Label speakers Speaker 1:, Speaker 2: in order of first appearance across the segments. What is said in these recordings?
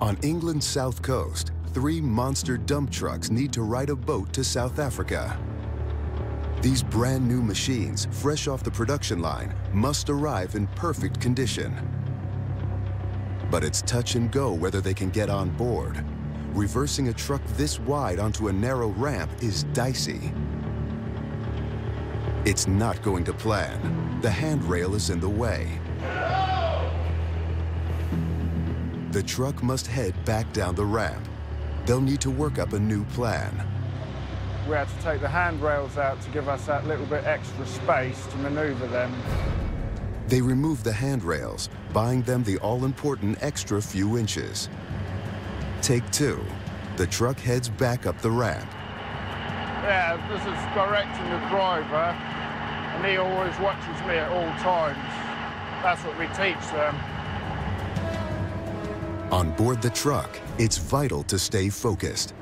Speaker 1: On England's south coast, 3 monster dump trucks need to ride a boat to South Africa. These brand new machines, fresh off the production line, must arrive in perfect condition. But it's touch and go whether they can get on board. Reversing a truck this wide onto a narrow ramp is dicey. It's not going to plan. The handrail is in the way. The truck must head back down the ramp. They'll need to work up a new plan.
Speaker 2: We had to take the handrails out to give us that little bit extra space to maneuver them.
Speaker 1: They remove the handrails, buying them the all-important extra few inches. Take 2. The truck heads back up the ramp.
Speaker 2: Yeah, this is directing the driver, and he always watches me at all times. That's what we teach them.
Speaker 1: On board the truck, it's vital to stay focused.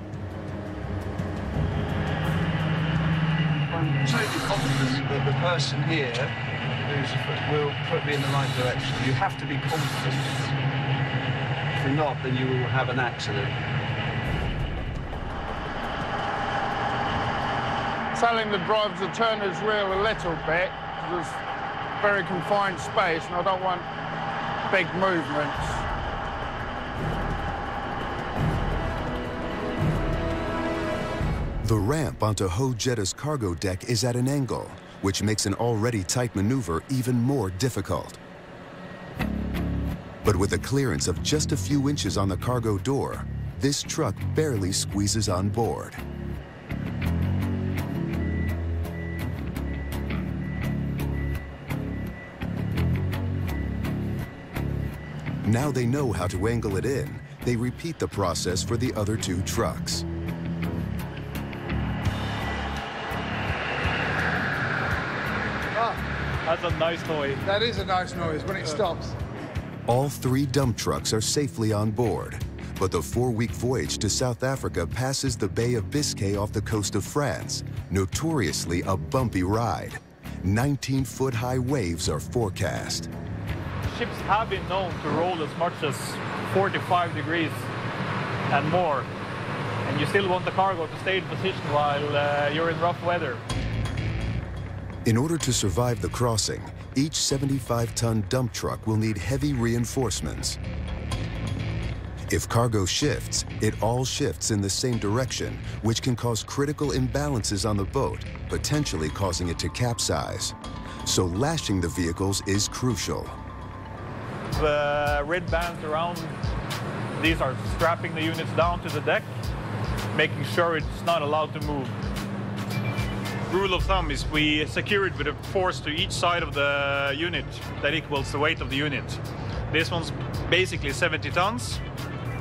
Speaker 3: I'm totally confident that the person here will put me in the right direction. You have to be confident. If you're not, then you will have an accident.
Speaker 2: Telling the driver to turn his wheel a little bit. There's very confined space, and I don't want big movements.
Speaker 1: The ramp onto Ho Jetta's cargo deck is at an angle, which makes an already tight maneuver even more difficult. But with a clearance of just a few inches on the cargo door, this truck barely squeezes on board. Now they know how to angle it in. They repeat the process for the other 2 trucks.
Speaker 4: That's a nice noise.
Speaker 2: That is a nice noise when it stops.
Speaker 1: All 3 dump trucks are safely on board, but the 4-week voyage to South Africa passes the Bay of Biscay off the coast of France, notoriously a bumpy ride. 19-foot-high waves are forecast.
Speaker 4: Ships have been known to roll as much as 45 degrees and more, and you still want the cargo to stay in position while you're in rough weather.
Speaker 1: In order to survive the crossing, each 75-ton dump truck will need heavy reinforcements. If cargo shifts, it all shifts in the same direction, which can cause critical imbalances on the boat, potentially causing it to capsize. So lashing the vehicles is crucial.
Speaker 4: The red bands around these are strapping the units down to the deck, making sure it's not allowed to move. Rule of thumb is we secure it with a force to each side of the unit that equals the weight of the unit. This one's basically 70 tons.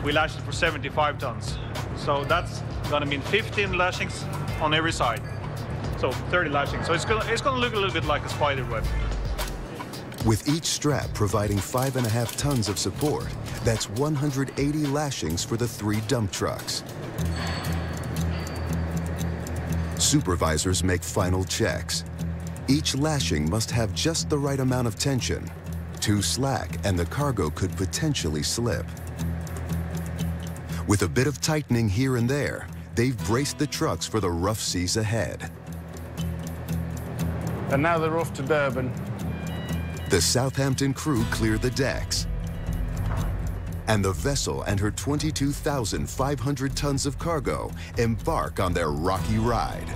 Speaker 4: We lash it for 75 tons. So that's gonna mean 15 lashings on every side. So 30 lashings. So it's gonna look a little bit like a spider web.
Speaker 1: With each strap providing 5.5 tons of support, that's 180 lashings for the 3 dump trucks. Supervisors make final checks. Each lashing must have just the right amount of tension. Too slack and the cargo could potentially slip. With a bit of tightening here and there, they've braced the trucks for the rough seas ahead.
Speaker 2: And now they're off to Durban.
Speaker 1: The Southampton crew clear the decks. And the vessel and her 22,500 tons of cargo embark on their rocky ride.